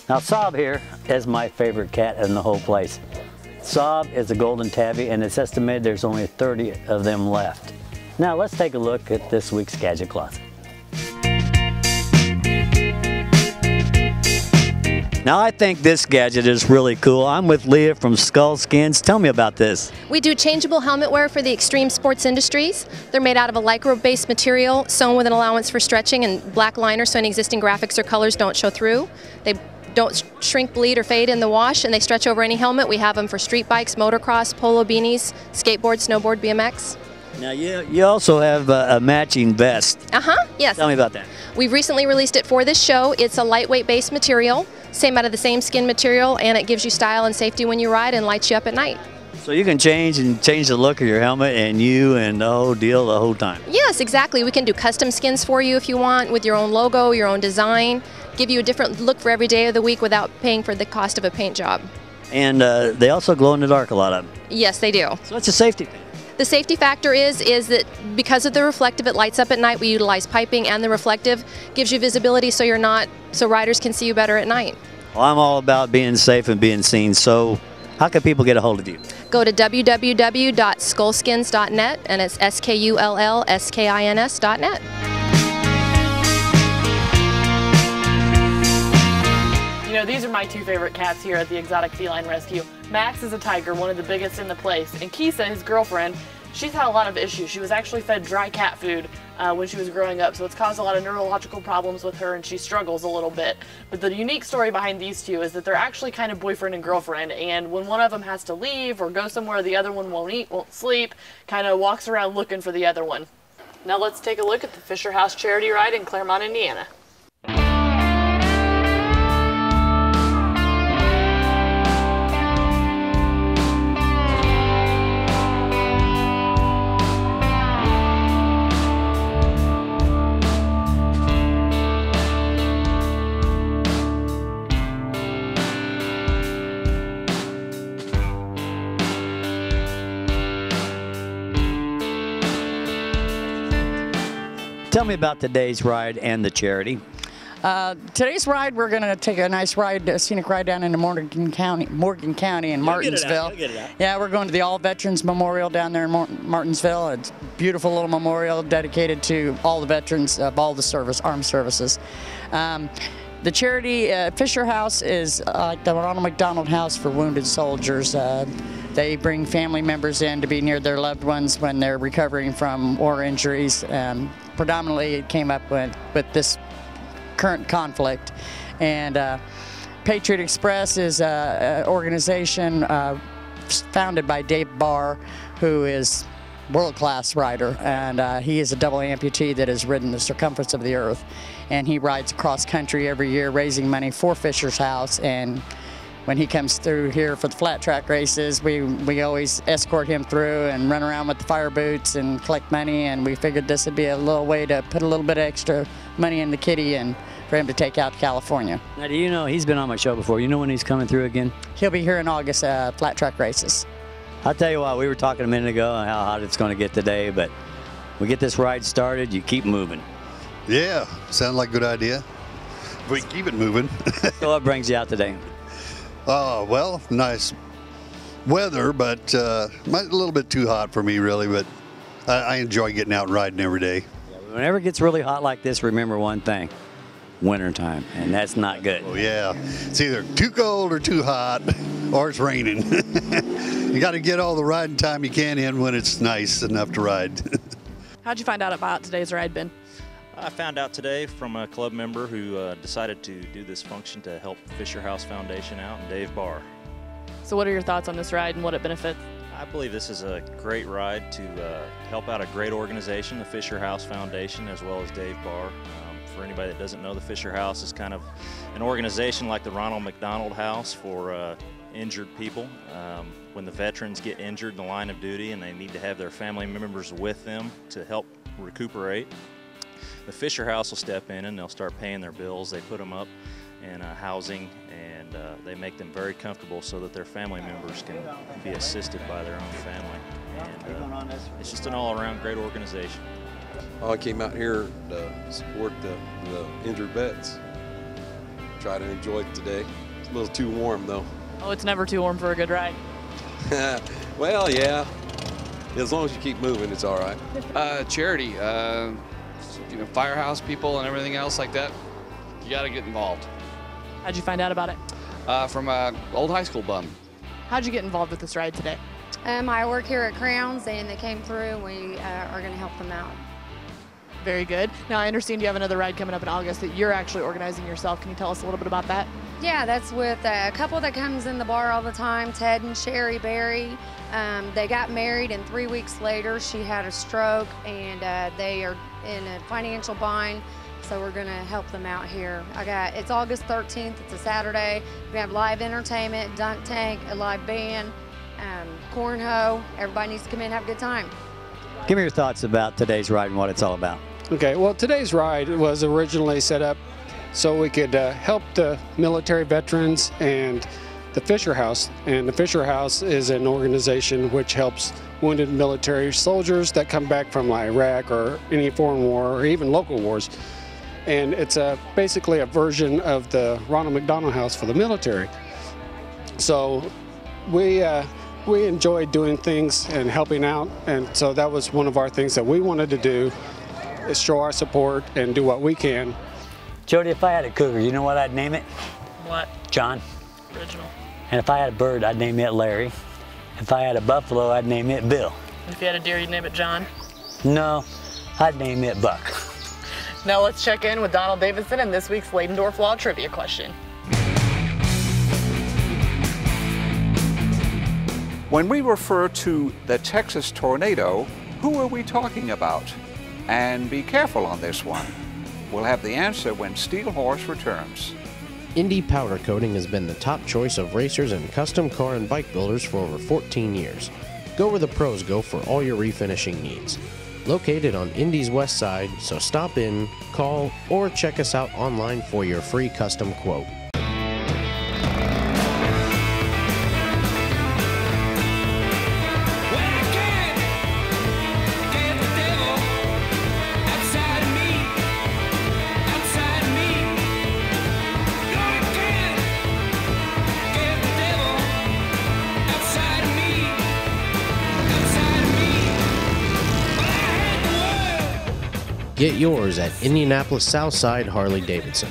Now Sob here is my favorite cat in the whole place. Sob is a golden tabby and it's estimated there's only 30 of them left. Now let's take a look at this week's gadget closet. Now I think this gadget is really cool. I'm with Leah from Skull Skins. Tell me about this. We do changeable helmet wear for the extreme sports industries. They're made out of a lycra-based material, sewn with an allowance for stretching and black liner so any existing graphics or colors don't show through. They don't shrink, bleed, or fade in the wash, and they stretch over any helmet. We have them for street bikes, motocross, polo beanies, skateboard, snowboard, BMX. Now you also have a matching vest. Yes. Tell me about that. We've recently released it for this show. It's a lightweight based material, same out of the same skin material, and it gives you style and safety when you ride and lights you up at night. So you can change the look of your helmet and the whole deal the whole time. Yes, exactly. We can do custom skins for you if you want, with your own logo, your own design, give you a different look for every day of the week without paying for the cost of a paint job. And they also glow in the dark, a lot of them. Yes, they do. So it's a safety thing. The safety factor is that because of the reflective, it lights up at night. We utilize piping, and the reflective gives you visibility so riders can see you better at night. Well, I'm all about being safe and being seen. So how can people get a hold of you? Go to www.skullskins.net, and it's SKULLSKINS.net. You know, these are my two favorite cats here at the Exotic Feline Rescue. Max is a tiger, one of the biggest in the place, and Kisa, his girlfriend, she's had a lot of issues. She was actually fed dry cat food when she was growing up, so it's caused a lot of neurological problems with her, and she struggles a little bit. But the unique story behind these two is that they're actually kind of boyfriend and girlfriend, and when one of them has to leave or go somewhere the other one won't eat, won't sleep, kind of walks around looking for the other one. Now let's take a look at the Fischer House charity ride in Claremont, Indiana. Tell me about today's ride and the charity. Today's ride, we're going to take a nice ride, a scenic ride down into Morgan County in Martinsville. Yeah, we're going to the All Veterans Memorial down there in Martinsville. It's a beautiful little memorial dedicated to all the veterans of all the armed services. The charity, Fischer House, is like the Ronald McDonald House for wounded soldiers. They bring family members in to be near their loved ones when they're recovering from war injuries. Predominantly, it came up with this current conflict. And Patriot Express is an organization founded by Dave Barr, who is a world-class rider, and he is a double amputee that has ridden the circumference of the earth. And he rides across country every year raising money for Fischer's House. And when he comes through here for the flat track races, we always escort him through and run around with the fire boots and collect money, and we figured this would be a little way to put a little bit of extra money in the kitty and for him to take out to California. Now, do you know, he's been on my show before, you know when he's coming through again? He'll be here in August, flat track races. I'll tell you what, we were talking a minute ago on how hot it's going to get today, but we get this ride started, you keep moving. Yeah, sounds like a good idea. We keep it moving. So what brings you out today? Well, nice weather, but a little bit too hot for me, really, but I enjoy getting out and riding every day. Yeah, whenever it gets really hot like this, remember one thing, wintertime, and that's not good. Oh, yeah. It's either too cold or too hot, or it's raining. You got to get all the riding time you can in when it's nice enough to ride. How'd you find out about today's ride, Ben? I found out today from a club member who decided to do this function to help Fischer House Foundation out, and Dave Barr. So what are your thoughts on this ride and what it benefits? I believe this is a great ride to help out a great organization, the Fischer House Foundation, as well as Dave Barr. For anybody that doesn't know, the Fischer House is kind of an organization like the Ronald McDonald House for injured people. When the veterans get injured in the line of duty and they need to have their family members with them to help recuperate, the Fischer House will step in and they'll start paying their bills. They put them up in housing, and they make them very comfortable so that their family members can be assisted by their own family. And it's just an all-around great organization. I came out here to support the injured vets. try to enjoy it today. It's a little too warm though. Oh, it's never too warm for a good ride. Well, yeah. As long as you keep moving, it's all right. Charity, firehouse people and everything else like that. You got to get involved. How'd you find out about it? From an old high school bum. How'd you get involved with this ride today? I work here at Crowns, and they came through, and we are going to help them out. Very good. Now, I understand you have another ride coming up in August that you're actually organizing yourself. Can you tell us a little bit about that? Yeah, that's with a couple that comes in the bar all the time, Ted and Sherry Berry. They got married, and 3 weeks later, she had a stroke, and they are in a financial bind, so we're going to help them out here. It's August 13th. It's a Saturday. We have live entertainment, dunk tank, a live band, cornhole. Everybody needs to come in and have a good time. Give me your thoughts about today's ride and what it's all about. Okay, well, today's ride was originally set up so we could help the military veterans and the Fischer House. And the Fischer House is an organization which helps wounded military soldiers that come back from Iraq or any foreign war or even local wars. And it's basically a version of the Ronald McDonald House for the military. So we enjoy doing things and helping out, and so that was one of our things that we wanted to do, is show our support and do what we can. Jody, if I had a cougar, you know what I'd name it? What? John. Original. And if I had a bird, I'd name it Larry. If I had a buffalo, I'd name it Bill. If you had a deer, you'd name it John? No, I'd name it Buck. Now let's check in with Donald Davidson and this week's Leidendorf Law Trivia question. When we refer to the Texas tornado, who are we talking about? And be careful on this one. We'll have the answer when Steel Horse returns. Indy Powder Coating has been the top choice of racers and custom car and bike builders for over 14 years. Go where the pros go for all your refinishing needs. Located on Indy's west side, so stop in, call, or check us out online for your free custom quote. Get yours at Indianapolis Southside Harley-Davidson.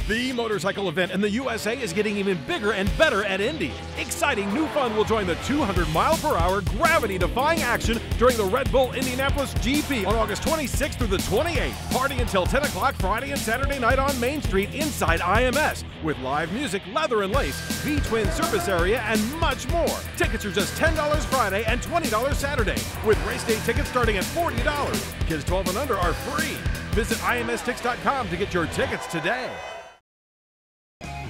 The motorcycle event in the USA is getting even bigger and better at Indy. Exciting new fun will join the 200-mile-per-hour gravity-defying action during the Red Bull Indianapolis GP on August 26th through the 28th. Party until 10 o'clock Friday and Saturday night on Main Street inside IMS with live music, leather and lace, V-twin service area, and much more. Tickets are just $10 Friday and $20 Saturday, with race day tickets starting at $40. Kids 12 and under are free. Visit imstix.com to get your tickets today.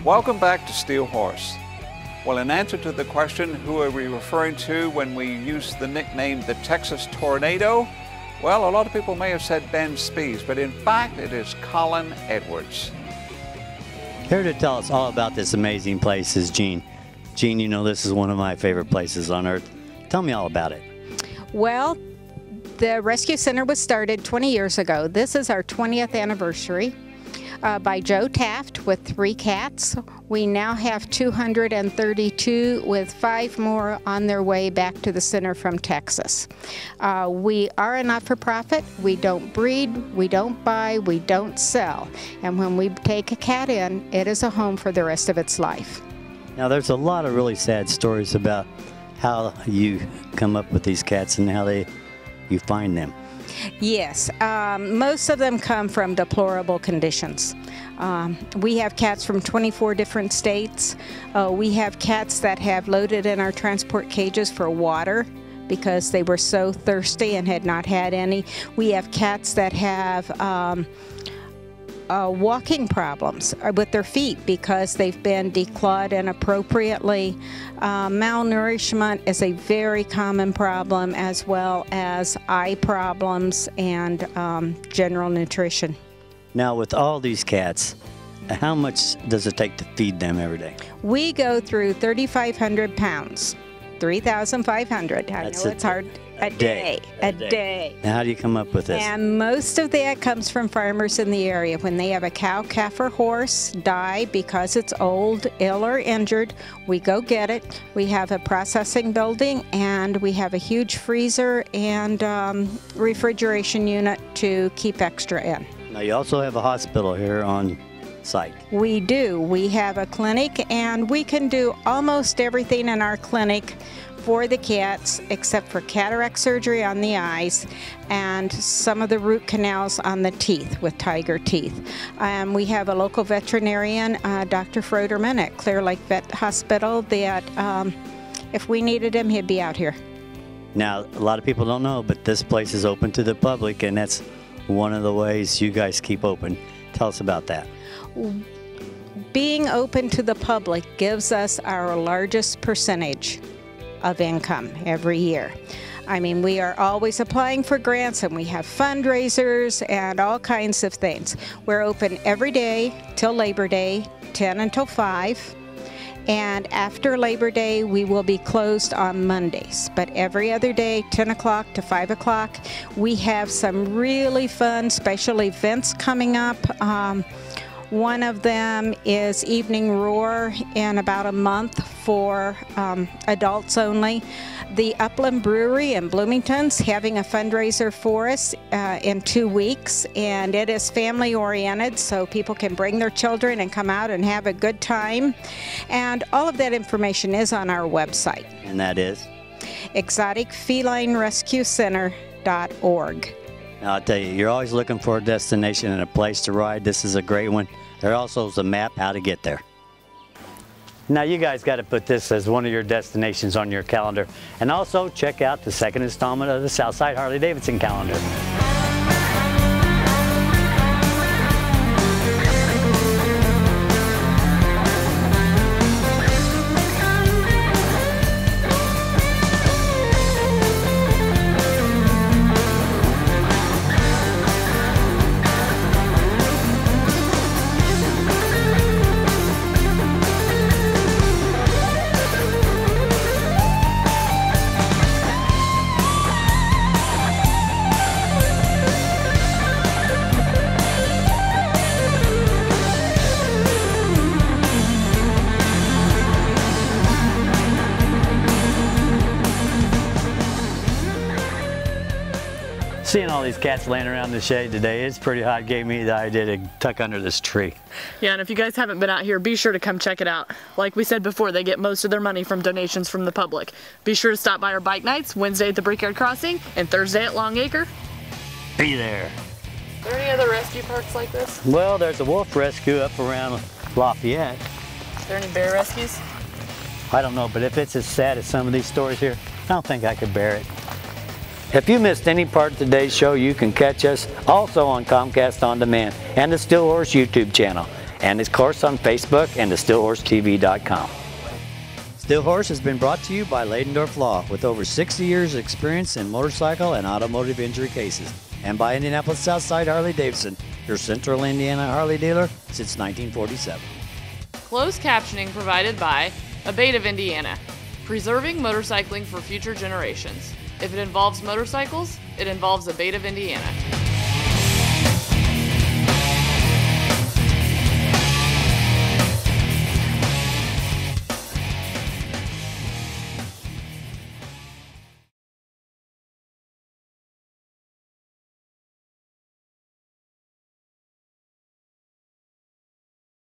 Welcome back to Steel Horse. Well, in answer to the question, who are we referring to when we use the nickname the Texas Tornado? Well, a lot of people may have said Ben Spies, but in fact it is Colin Edwards. Here to tell us all about this amazing place is Jean. Jean, you know this is one of my favorite places on earth. Tell me all about it. Well, the rescue center was started 20 years ago. This is our 20th anniversary. By Joe Taft with 3 cats. We now have 232 with 5 more on their way back to the center from Texas. We are a not-for-profit. We don't breed, we don't buy, we don't sell. And when we take a cat in, it is a home for the rest of its life. Now there's a lot of really sad stories about how you come up with these cats and how you find them. Yes, most of them come from deplorable conditions. We have cats from 24 different states. We have cats that have loaded in our transport cages for water because they were so thirsty and had not had any. We have cats that have walking problems with their feet because they've been declawed inappropriately. Malnourishment is a very common problem, as well as eye problems and general nutrition. Now with all these cats, how much does it take to feed them every day? We go through 3,500 pounds 3,500. I know it's hard. A day. Now, how do you come up with this? And most of that comes from farmers in the area. When they have a cow, calf, or horse die because it's old, ill, or injured, we go get it. We have a processing building, and we have a huge freezer and refrigeration unit to keep extra in. Now, you also have a hospital here on site. We do. We have a clinic, and we can do almost everything in our clinic for the cats except for cataract surgery on the eyes and some of the root canals on the teeth with tiger teeth. We have a local veterinarian, Dr. Froderman at Clear Lake Vet Hospital, that if we needed him, he'd be out here. Now, a lot of people don't know, but this place is open to the public, and that's one of the ways you guys keep open. Tell us about that. Being open to the public gives us our largest percentage of income every year. I mean, we are always applying for grants, and we have fundraisers and all kinds of things. We're open every day till Labor Day, 10 until 5. And after Labor Day, we will be closed on Mondays. But every other day, 10 o'clock to 5 o'clock, we have some really fun special events coming up. One of them is Evening Roar in about a month for adults only. The Upland Brewery in Bloomington's having a fundraiser for us in 2 weeks, and it is family oriented, so people can bring their children and come out and have a good time. And all of that information is on our website. And that is? Exotic Feline Rescue Center.org. Now, I'll tell you, you're always looking for a destination and a place to ride. This is a great one. There also is a map how to get there. Now, you guys got to put this as one of your destinations on your calendar. And also check out the second installment of the Southside Harley-Davidson calendar. Seeing all these cats laying around the shade today, it's pretty hot. Gave me the idea to tuck under this tree. Yeah, and if you guys haven't been out here, be sure to come check it out. Like we said before, they get most of their money from donations from the public. Be sure to stop by our bike nights, Wednesday at the Brickyard Crossing and Thursday at Long Acre. Be there. Are there any other rescue parks like this? Well, there's a wolf rescue up around Lafayette. Is there any bear rescues? I don't know, but if it's as sad as some of these stories here, I don't think I could bear it. If you missed any part of today's show, you can catch us also on Comcast On Demand and the Still Horse YouTube channel, and of course on Facebook and the StillHorseTV.com. Still Horse has been brought to you by Leidendorf Law, with over 60 years experienced in motorcycle and automotive injury cases, and by Indianapolis Southside Harley-Davidson, your Central Indiana Harley dealer since 1947. Closed captioning provided by Abate of Indiana, preserving motorcycling for future generations. If it involves motorcycles, it involves Abate of Indiana.